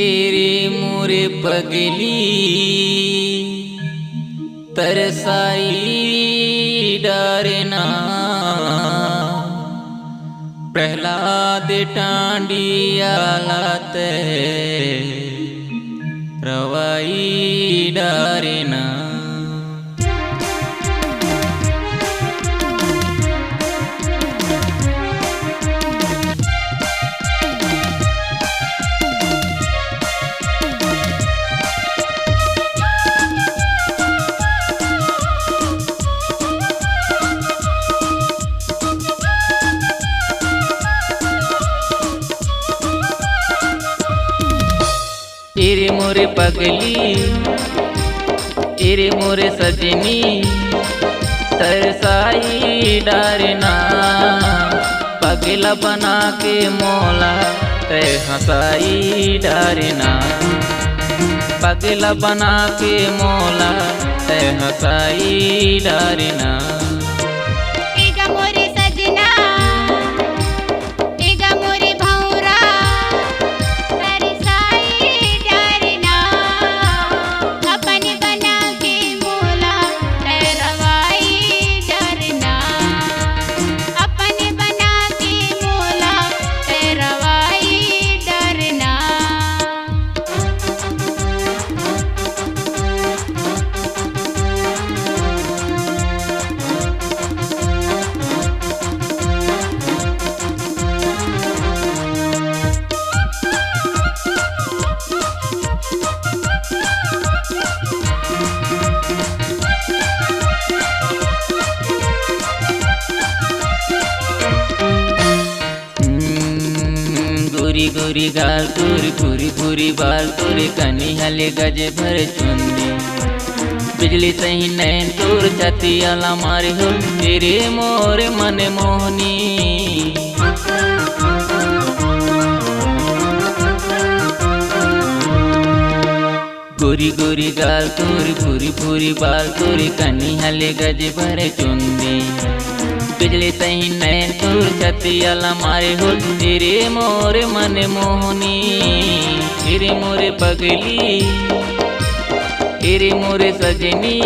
एरे मोरे पगली तरसाई डरना प्रहलाद टांडियालात रवाई डरना। एरे मोरे पगली एरे मोरे सजनी तरसाई डरना पगला बना के मोला तय हंसाई डरना पगला बना के मोला तय हंसाई डरना। गोरी गोरी गाल तोरी पूरी पूरी बाल तोरे कनी हले गजे भर चुंदी बिजली सही नैन तोर छती आला मारे हो तेरे मोर मन मोहनी। गोरी गोरी गाल तोरी पूरी पूरी बाल तोरे कनी हले गजे भर चुंदी बिजली सही नैन तोर छती आला मारे हो तेरे मोर मन मोहनी। तेरे मोरे पगली तेरे मोरे सजनी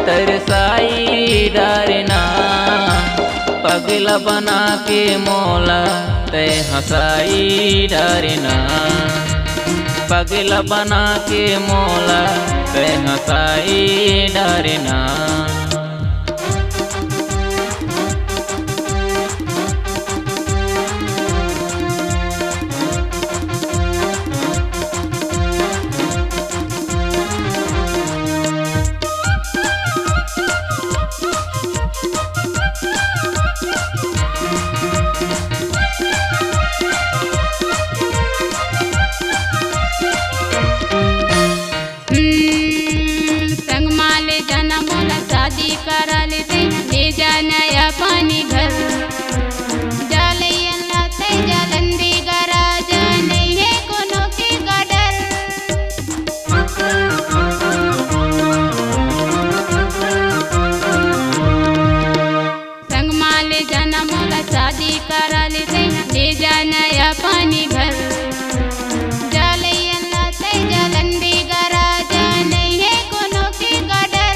तरसाई डरना पगला बना के मोला तय हंसाई डरना पगला बना के मोला तय हंसाई डरना। कराल दे ले जाना पानी घर जालैया ते जलंदी गरा जाने है कोनो के गडर संग माले जाना मोला शादी कराल दे ले जाना पानी घर जालैया ते जलंदी गरा जाने है कोनो के गडर।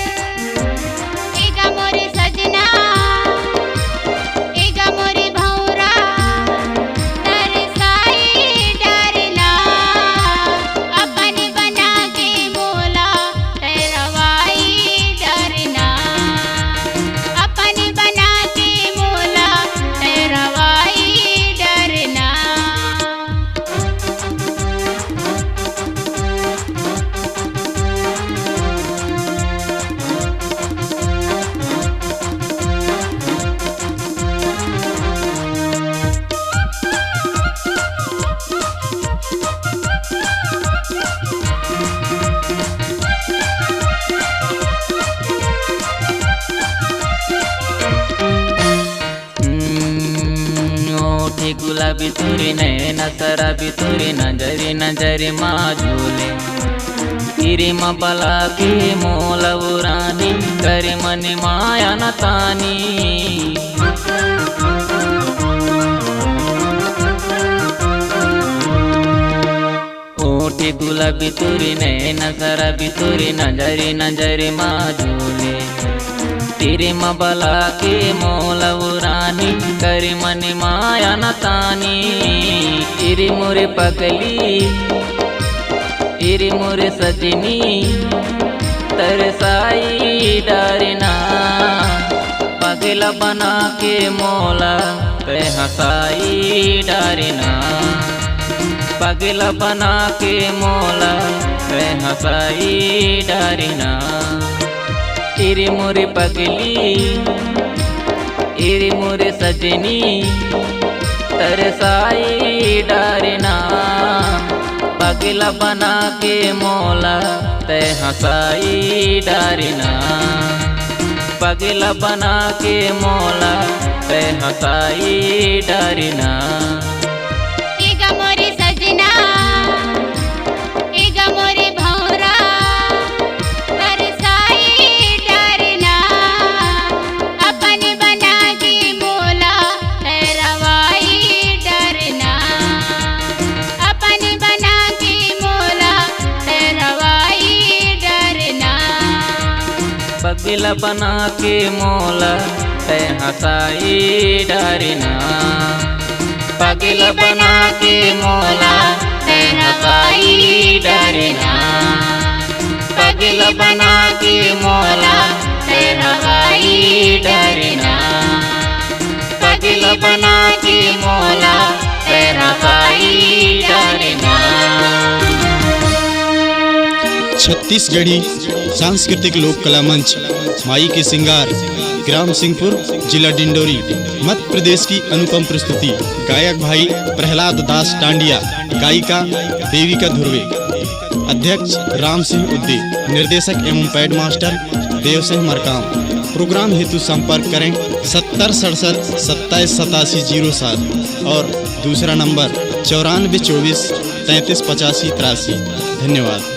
गुलाबी तोरे नैना शराबी तोरे नजरे नजरे माजूले तेरे मबला के मोलवरानी करे मन माया न तानी। गुलाबी तुरी नैन शराबी तुरी नजरी नजरी माजूले तेरे मबला के मोलव रानी करी मनी माया न तानी तेरी मोरे पगली तेरी मोरे सजनी तरसाई डारना पगला बना के मोला पे हंसाई डारना पगला बना के मोला पे हंसाई डारना तेरे मोरे पगली तेरे मोरे सजनी तरसाई डारना पगला बना के मोला ते हंसाई डारना पगला बना के मोला ते हंसाई डारना एगा मोरे सजना एगा मोरे भौरा तरसाई डारना अपन बना के मोला रवाई डारना अपन बना के मोला रवाई डारना पगला बना के मोला ते हंसाई डारना पगला बना के मोला ते हंसाई डारना पगला बना के मोला ते हंसाई डारना पगला बना के मोला ते हंसाई डारना। छत्तीसगढ़ी सांस्कृतिक लोक कला मंच माई के सिंगार ग्राम सिंहपुर जिला डिंडोरी मध्य प्रदेश की अनुपम प्रस्तुति गायक भाई प्रहलाद दास टांडिया गायिका देविका धुर्वे अध्यक्ष राम सिंह उद्दी निर्देशक एवं pad master Dev Singh Markam. Programme हेतु संपर्क करें 70 67 27 87 07 और दूसरा नंबर 94 24 33 85 83। धन्यवाद।